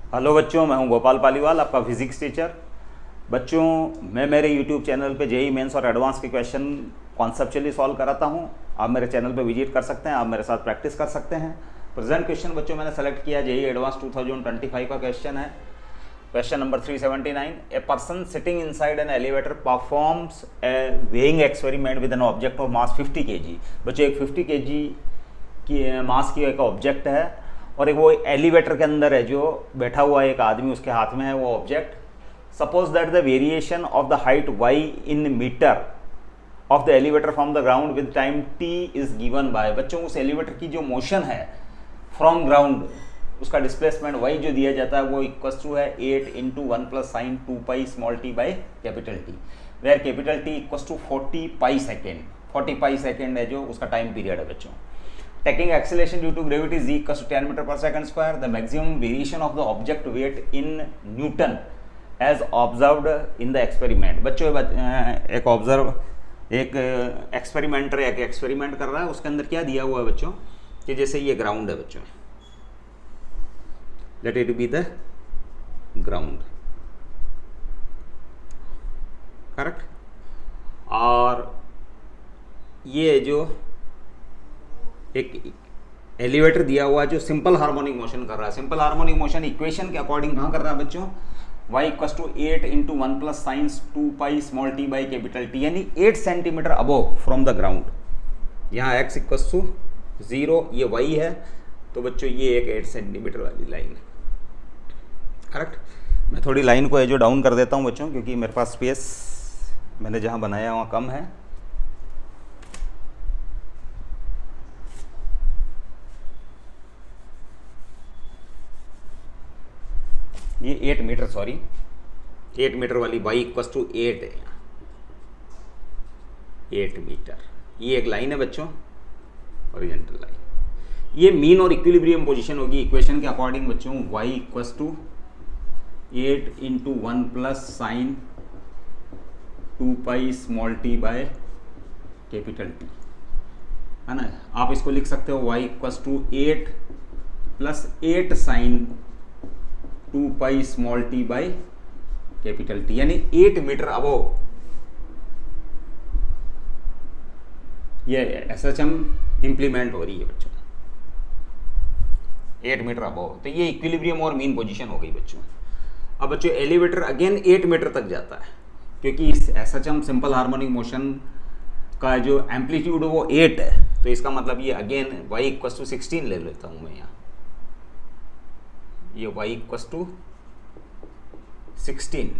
Hello बच्चों, मैं हूं गोपाल पालीवाल, आपका फिजिक्स टीचर। बच्चों, मैं मेरे यूट्यूब चैनल पे जेई मेंस और एडवांस के क्वेश्चन कॉन्सेप्चुअली सॉल्व कराता हूं। आप मेरे चैनल पे विजिट कर सकते हैं, आप मेरे साथ प्रैक्टिस कर सकते हैं। प्रेजेंट क्वेश्चन बच्चों मैंने सेलेक्ट किया जेई एडवांस 2025 का क्वेश्चन है। Question number 379। A person sitting inside an elevator performs A weighing experiment with an object of mass 50 kg। बच्चों, एक 50 kg की मास की एक ऑब्जेक्ट है और एक वो एलिवेटर के अंदर है, जो बैठा हुआ एक आदमी, उसके हाथ में है वो object. Suppose that the variation of the height y in meter of the elevator from the ground with time t is given by. बच्चों, उस एलिवेटर की जो मोशन है फ्रॉम ग्राउंड, उसका डिस्प्लेसमेंट y जो दिया जाता है वो इक्वल्स टू है 8 into 1 plus sine 2 pi small t by capital T, where capital T equals to 40 pi second. 40 pi second है जो उसका टाइम पीरियड है बच्चों। Taking acceleration due to gravity z equals to 10 meter per second square, the maximum variation of the object weight in Newton as observed in the experiment। बच्चों, एक experimenter एक experiment कर रहा है, उसके अंदर क्या दिया हुआ है बच्चों कि जैसे ये ग्राउंड है बच्चों, let it be the ground, correct. और ये जो एक एलिवेटर दिया हुआ है जो सिंपल हार्मोनिक मोशन कर रहा है। सिंपल हार्मोनिक मोशन इक्वेशन के अकॉर्डिंग कहाँ कर रहा है बच्चों? y equals to 8 into 1 plus sine 2 pi small t by capital T, यानी 8 centimeter above from the ground. यहाँ x इक्वल्स टू 0, ये y है, तो बच्चों ये एक 8 सेंटीमीटर वाली लाइन, करेक्ट। मैं थोड़ी लाइन को जो डाउन कर देता हूँ बच्चों, क्योंकि मेरे पास स्पेस मैंने जहाँ बनाया वहाँ कम है। ये 8 मीटर, सॉरी 8 मीटर वाली y इक्वल्स टू 8 है, 8 मीटर। ये एक लाइन है बच्चों, हॉरिजॉन्टल लाइन। ये मीन और इक्विलिब्रियम पोजीशन होगी इक्वेशन के अकॉर्डिंग बच्चों। y equals to 8 into 1 plus sine 2 pi small t by capital T, है ना। आप इसको लिख सकते हो y equals to 8 plus 8 sine 2 pi small t by capital T, यानी 8 मीटर अबोव ये एसएचएम इंप्लीमेंट हो रही है बच्चों, 8 मीटर अबोव। तो ये इक्विलिब्रियम और मीन पोजीशन हो गई बच्चों। अब बच्चों एलिवेटर अगेन 8 मीटर तक जाता है, क्योंकि इस एसएचएम सिंपल हार्मोनिक मोशन का जो एम्पलीट्यूड है वो 8 है, तो इसका मतलब ये अगेन y इक्वल्स टू 16 ले लेता हूं मैं यहाँ। ये y इक्वल्स टू 16,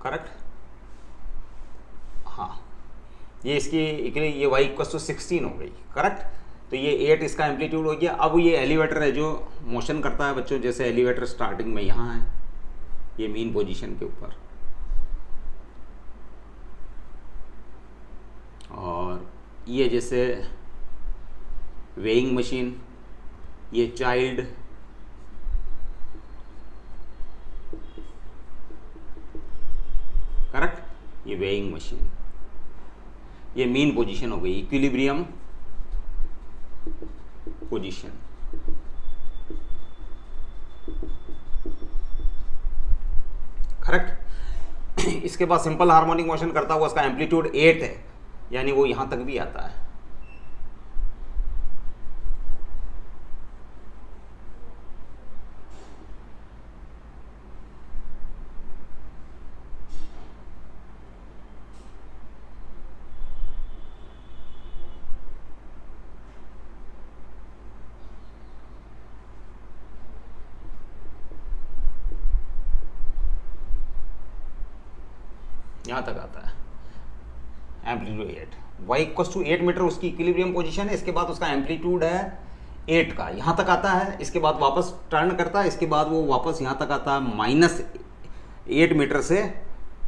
करेक्ट। हाँ, ये इसकी ये y इक्वल्स टू 16 हो गई, करेक्ट। तो ये 8 इसका एम्पलीट्यूड हो गया। अब ये एलिवेटर है जो मोशन करता है बच्चों, जैसे एलिवेटर स्टार्टिंग में यहाँ है, ये मीन पोजीशन के ऊपर, और ये जैसे वेइंग मशीन, ये चाइल्ड, करेक्ट, ये वेइंग मशीन, ये मीन पोजीशन हो गई, इक्विलिब्रियम पोजीशन। करेक्ट। इसके बाद सिंपल हार्मोनिक मोशन करता हुआ उसका एम्पलीट्यूड 8 है, यानी वो यहां तक भी आता है। यहाँ तक आता है amplitude 8। y equals to 8 meter उसकी इक्विलिब्रियम पोजीशन है। इसके बाद उसका एम्पलीट्यूड है 8 का, यहाँ तक आता है। इसके बाद वापस टर्न करता है, इसके बाद वो वापस यहाँ तक आता है -8 मीटर से।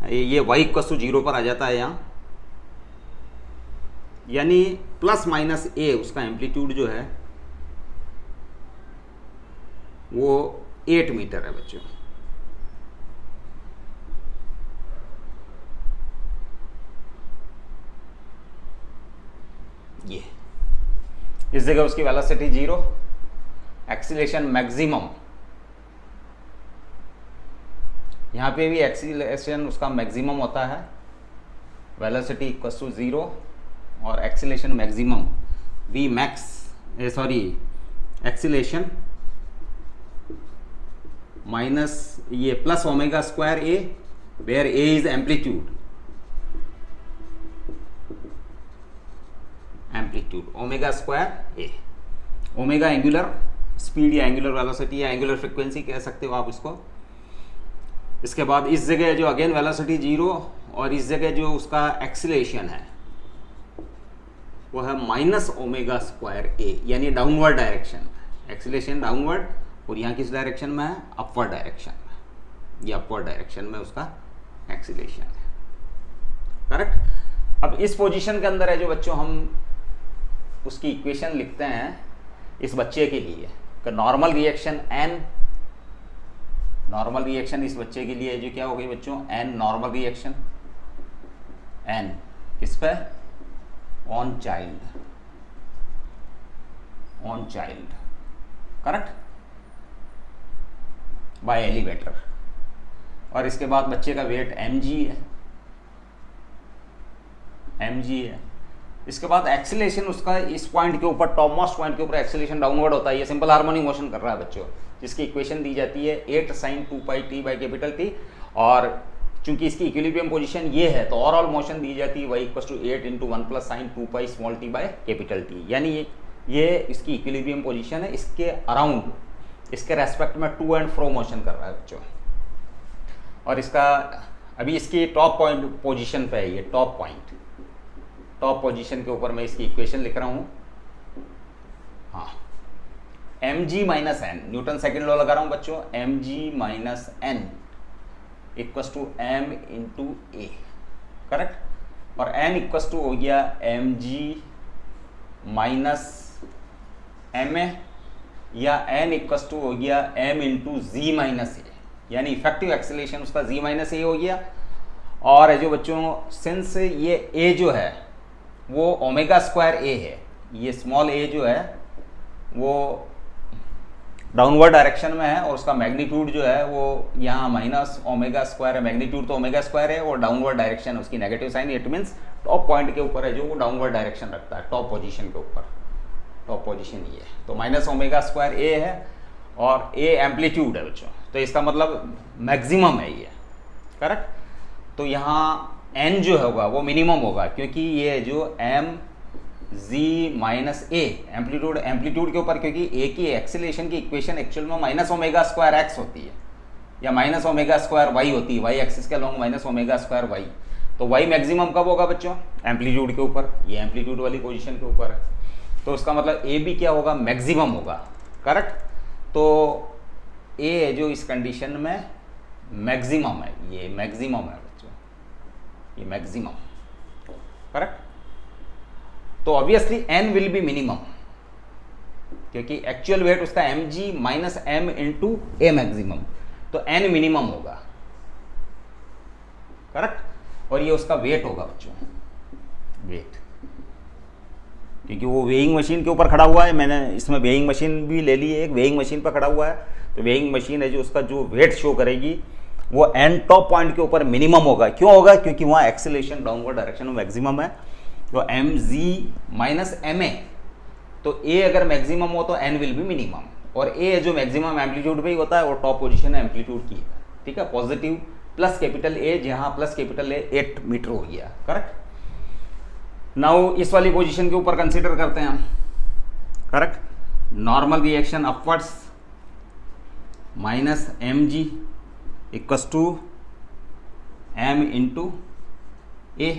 ये y इक्वल्स टू 0 पर आ जाता है यहाँ, यानी प्लस माइनस a उसका एम्पलीट्यूड जो है वो 8 मीटर है बच्चों। ये इस जगह उसकी वेलोसिटी 0, एक्सीलरेशन मैक्सिमम, यहाँ पे भी एक्सीलरेशन उसका मैक्सिमम होता है, वेलोसिटी इक्वल्स टू 0 और acceleration maximum V max acceleration minus ये plus omega square A, where A is amplitude, omega square A, omega angular speed या एंगुलर वेलोसिटी या एंगुलर फ्रीक्वेंसी कह सकते हो आप इसको। इसके बाद इस जगह जो अगेन वेलोसिटी 0 और इस जगह जो उसका एक्सीलरेशन है वो है माइनस ओमेगा स्क्वायर ए, यानी डाउनवर्ड डायरेक्शन में, एक्सीलरेशन डाउनवर्ड, और यहाँ किस डायरेक्शन में है, अपवर्ड डायरेक्शन में, ये अपवर्ड डायरेक्शन में उसका एक्सीलरेशन है, करेक्ट। अब इस पोजीशन के अंदर है जो बच्चों हम उसकी इक्वेशन लिखते हैं इस बच्चे के लिए, normal reaction n, normal reaction इस बच्चे के लिए जो क्या हो गई बच्चों, n नॉर्मल रिएक्शन, n किस पे, on child, correct, by elevator. और इसके बाद बच्चे का वेट mg है। इसके बाद एक्सीलरेशन उसका इस पॉइंट के ऊपर, टॉप मोस्ट पॉइंट के ऊपर एक्सीलरेशन डाउनवर्ड होता है, ये सिंपल हार्मोनिक मोशन कर रहा है बच्चों, जिसकी इक्वेशन दी जाती है 8 sin 2 t by capital T, और चूंकि इसकी इक्विलिब्रियम पोजीशन ये है तो ओवरऑल मोशन दी जाती है y equals to 8 × 1 + sin 2 small t by capital T, यानी ये इसकी इक्विलिब्रियम पोजीशन है, इसके अराउंड, इसके रेस्पेक्ट में टू एंड फ्रो मोशन कर रहा है बच्चों। और इसका अभी इसकी टॉप पॉइंट पोजीशन पे है, ये टॉप पोजीशन के ऊपर मैं इसकी इक्वेशन लिख रहा हूँ, हाँ, mg minus n, newton second law लगा रहा हूँ बच्चों, mg minus n equals to m into a, correct, और n इक्वल्स टू हो गया mg माइनस ma, या n इक्वल्स टू हो गया m into g minus a, यानी इफेक्टिव एक्सीलरेशन उसका z माइनस ए हो गया। और है जो बच्चों, सिंस ये a जो है वो ओमेगा स्क्वायर ए है, ये स्मॉल a जो है वो डाउनवर्ड डायरेक्शन में है, और उसका मैग्नीट्यूड जो है वो यहाँ माइनस ओमेगा स्क्वायर है, मैग्नीट्यूड तो ओमेगा स्क्वायर है, और डाउनवर्ड डायरेक्शन उसकी negative sign, it means top point के ऊपर है जो वो डाउनवर्ड डायरेक्शन रखता है, टॉप पोजीशन के ऊपर, टॉप पोजीशन ये है, तो माइनस ओमेगा स्क्वायर ए है, और ए एम्पलीट्यूड है बच्चों, तो इसका मतलब मैक्सिमम है ये, करेक्ट। तो यहाँ n जो होगा वो मिनिमम होगा, क्योंकि ये जो m z minus A amplitude के ऊपर, क्योंकि a की एक्सीलरेशन की इक्वेशन एक्चुअल में माइनस ओमेगा स्क्वायर x होती है, या माइनस ओमेगा स्क्वायर y होती है, y एक्सिस के along minus omega square y, तो y मैक्सिमम कब होगा बच्चों, एम्पलीट्यूड के ऊपर, ये एम्पलीट्यूड वाली पोजीशन के ऊपर है, तो उसका मतलब a भी क्या होगा, मैक्सिमम होगा, करेक्ट। तो a जो इस कंडीशन में मैक्सिमम है, ये मैक्सिमम है बच्चों, ये मैक्सिमम, करेक्ट। तो obviously n will be minimum, क्योंकि एक्चुअल वेट उसका mg माइनस m इंटू ए मैक्सिमम, तो n मिनिमम होगा, करेक्ट। और ये उसका वेट होगा बच्चों, वेट, क्योंकि वो वेइंग मशीन के ऊपर खड़ा हुआ है, मैंने इसमें वेइंग मशीन भी ले ली है, एक वेइंग मशीन पर खड़ा हुआ है, तो वेइंग मशीन है जो उसका जो वेट शो करेगी वो n टॉप पॉइंट के ऊपर मिनिमम होगा। क्यों होगा, क्योंकि वहाँ एक्सीलरेशन डाउनवर्ड डायरेक्शन में मैक्सिमम है, तो mg माइनस ma, तो a अगर मैक्सिमम हो तो n विल बी मिनिमम, और a जो मैक्सिमम एम्पलीट्यूड पे ही होता है और टॉप पोजीशन है एम्पलीट्यूड की, ठीक है, पॉजिटिव प्लस कैपिटल A, जहाँ प्लस कैपिटल A 8 मीटर हो गया, करेक्ट। नाउ इस वाली पोजीशन के ऊपर कंसीडर करते हैं हम, correct, normal reaction upwards minus mg equals to m into a,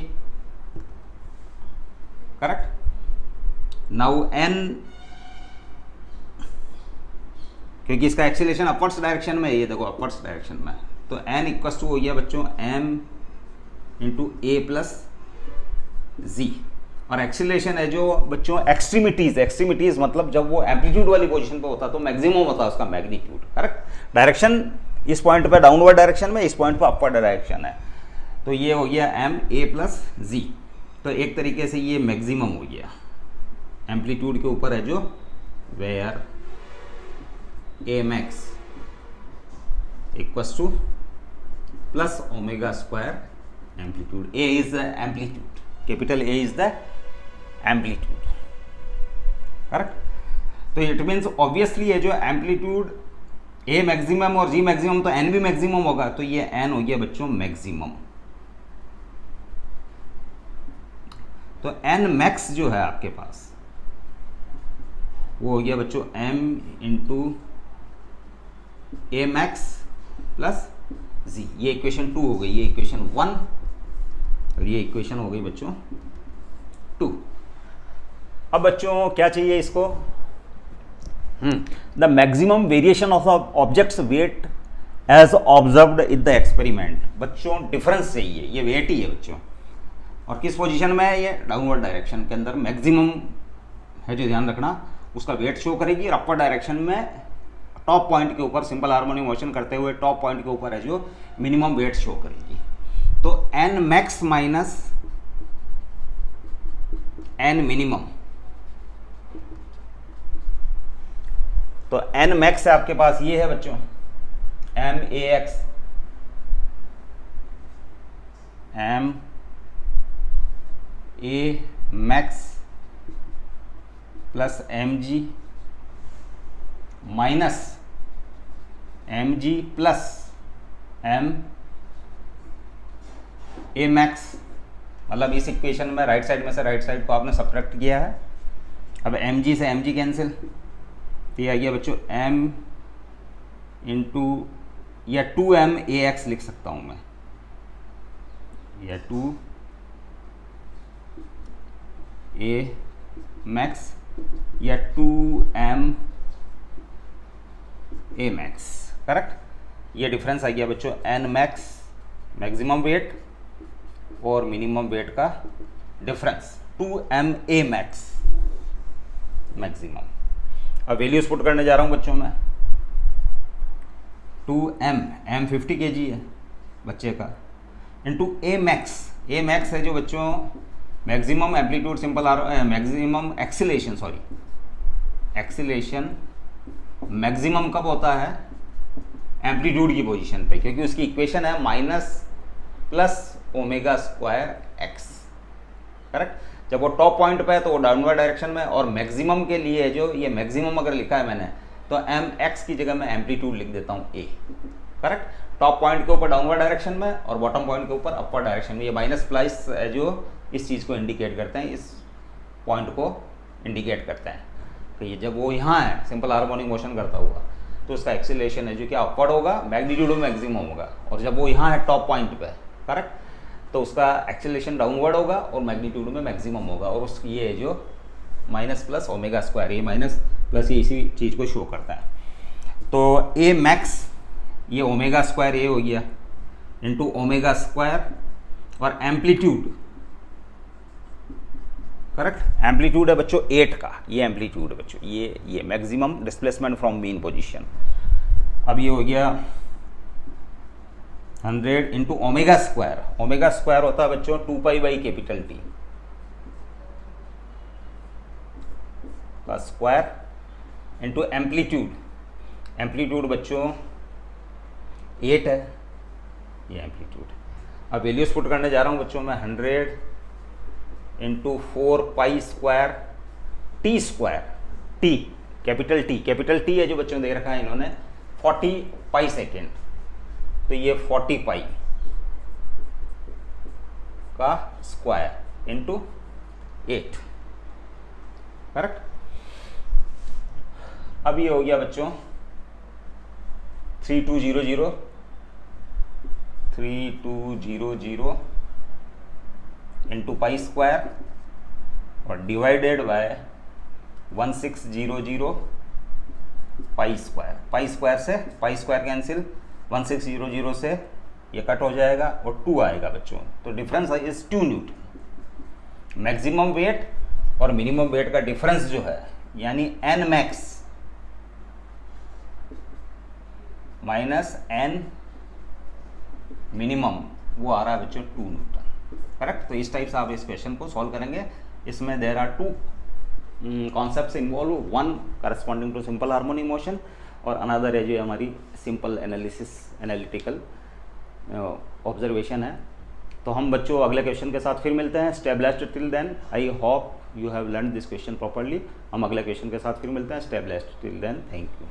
correct. Now n, क्योंकि इसका एक्सीलरेशन अपवर्ड्स डायरेक्शन में है, ये देखो अपवर्ड्स डायरेक्शन में, तो n इक्वल्स टू हो गया बच्चों m इंटू ए प्लस जी, और एक्सीलरेशन है जो बच्चों एक्सट्रीमिटीज मतलब जब वो एम्पलीट्यूड वाली पोजीशन पे होता है तो मैक्सिमम होता है उसका मैग्नीट्यूड, करेक्ट। डायरेक्शन इस पॉइंट पे डाउनवर्ड डायरेक्शन में, इस पॉइंट पे अपवर्ड डायरेक्शन है, तो ये हो गया m a प्लस जी, तो एक तरीके से ये मैक्सिमम हो गया एम्पलीट्यूड के ऊपर है जो where a max equals to plus omega square amplitude. A is the amplitude, capital A is the amplitude. Correct. तो इट मीन्स ऑब्वियसली ये जो एम्पलीट्यूड ए मैक्सिमम और जी मैक्सिमम, तो एन भी मैक्सिमम होगा, तो ये एन हो गया बच्चों मैक्सिमम. तो एन मैक्स जो है आपके पास वो हो गया बच्चों एम इंटू ए मैक्स प्लस जी. ये इक्वेशन 2 हो गई, ये इक्वेशन 1 और ये इक्वेशन हो गई बच्चों 2. अब बच्चों क्या चाहिए इसको? The maximum variation of objects weight as observed in the experiment. बच्चों डिफरेंस चाहिए, ये वेट ही है बच्चों. और किस पोजीशन में है? ये डाउनवर्ड डायरेक्शन के अंदर मैक्सिमम है जो ध्यान रखना, उसका वेट शो करेगी. और अपर डायरेक्शन में टॉप पॉइंट के ऊपर सिंपल हार्मोनिक मोशन करते हुए टॉप पॉइंट के ऊपर है जो मिनिमम वेट शो करेगी. तो N max minus N minimum, तो एन मैक्स है आपके पास ये है बच्चों m a x, m a max plus m g minus m g plus m a max. मतलब इस इक्वेशन में राइट साइड में से राइट साइड को आपने सब्ट्रैक्ट किया है. अब एम जी से एम जी कैंसिल, तो ये आ गया बच्चों एम इंटू या 2m ए एक्स लिख सकता हूं मैं, या 2 ए मैक्स या 2m ए मैक्स. करेक्ट. ये डिफरेंस आ गया बच्चों एन मैक्स मैक्सिमम वेट और मिनिमम वेट का डिफरेंस 2m ए मैक्स मैक्सिमम. अब वैल्यूज पुट करने जा रहा हूं बच्चों मैं. 2m, m 50 kg है बच्चे का, इंटू ए मैक्स. ए मैक्स है जो बच्चों maximum amplitude simple maximum acceleration, sorry acceleration maximum कब होता है? एम्पलीट्यूड की पोजीशन पे, क्योंकि उसकी इक्वेशन है minus plus omega square x. Correct. जब वो टॉप पॉइंट पे है तो वो डाउनवर्ड डायरेक्शन में, और मैक्सिमम के लिए जो ये मैक्सिमम अगर लिखा है मैंने तो एम एक्स की जगह मैं एम्पलीट्यूड लिख देता हूँ ए. करेक्ट. टॉप पॉइंट के ऊपर डाउनवर्ड डायरेक्शन में और बॉटम पॉइंट के ऊपर अपर डायरेक्शन में. ये माइनस प्लस जो इस चीज़ को इंडिकेट करते हैं, इस पॉइंट को इंडिकेट करते हैं. तो ये जब वो यहाँ है सिंपल हार्मोनिक मोशन करता हुआ, तो उसका एक्सीलरेशन है जो क्या अपवर्ड होगा, मैग्नीट्यूड में मैक्सिमम होगा. और जब वो यहाँ है टॉप पॉइंट पे, करेक्ट, तो उसका एक्सीलरेशन डाउनवर्ड होगा और मैग्नीट्यूड में मैक्सिमम होगा. और उसकी ये जो माइनस प्लस ओमेगा स्क्वायर, ये माइनस प्लस ये इसी चीज़ को शो करता है. तो ए मैक्स ये ओमेगा स्क्वायर ए हो गया इंटू ओमेगा स्क्वायर और एम्पलीट्यूड. करेक्ट. एम्पलीट्यूड है बच्चों 8 का, ये एम्पलीट्यूड है बच्चों, ये maximum displacement from mean position. अब ये हो गया 100 into omega square. Omega square होता है बच्चों 2 पाई बाई कैपिटल टी का स्क्वायर इंटू एम्पलीट्यूड. एम्पलीट्यूड बच्चों 8 है, ये एम्पलीट्यूड. अब वैल्यूज पुट करने जा रहा हूँ बच्चों मैं 100 into 4 pi square T square. T capital T है जो बच्चों दे रखा है इन्होंने 40 पाई सेकेंड, तो ये 40 पाई का स्क्वायर इंटू 8. करेक्ट. अब ये हो गया बच्चों 3200 इंटू पाई स्क्वायर और divided by 1600 pi square. Pi square से पाई स्क्वायर कैंसिल, 1600 से ये कट हो जाएगा और 2 आएगा बच्चों. तो difference is 2 newton. Maximum weight और मिनिमम वेट का डिफरेंस जो है यानी N max minus N minimum, वो आ रहा है बच्चों 2 न्यूटन. करेक्ट. तो इस टाइप से आप इस क्वेश्चन को सॉल्व करेंगे. इसमें there are 2 concepts involve, 1 corresponding to simple harmonic motion और अनदर है जो हमारी सिंपल एनालिसिस एनालिटिकल ऑब्जर्वेशन है। तो हम बच्चों अगले क्वेश्चन के साथ फिर मिलते हैं। Stay blessed till then, I hope you have learn this question properly. हम अगले क्वेश्चन के साथ फिर मिलते हैं। Stay blessed till then, thank you.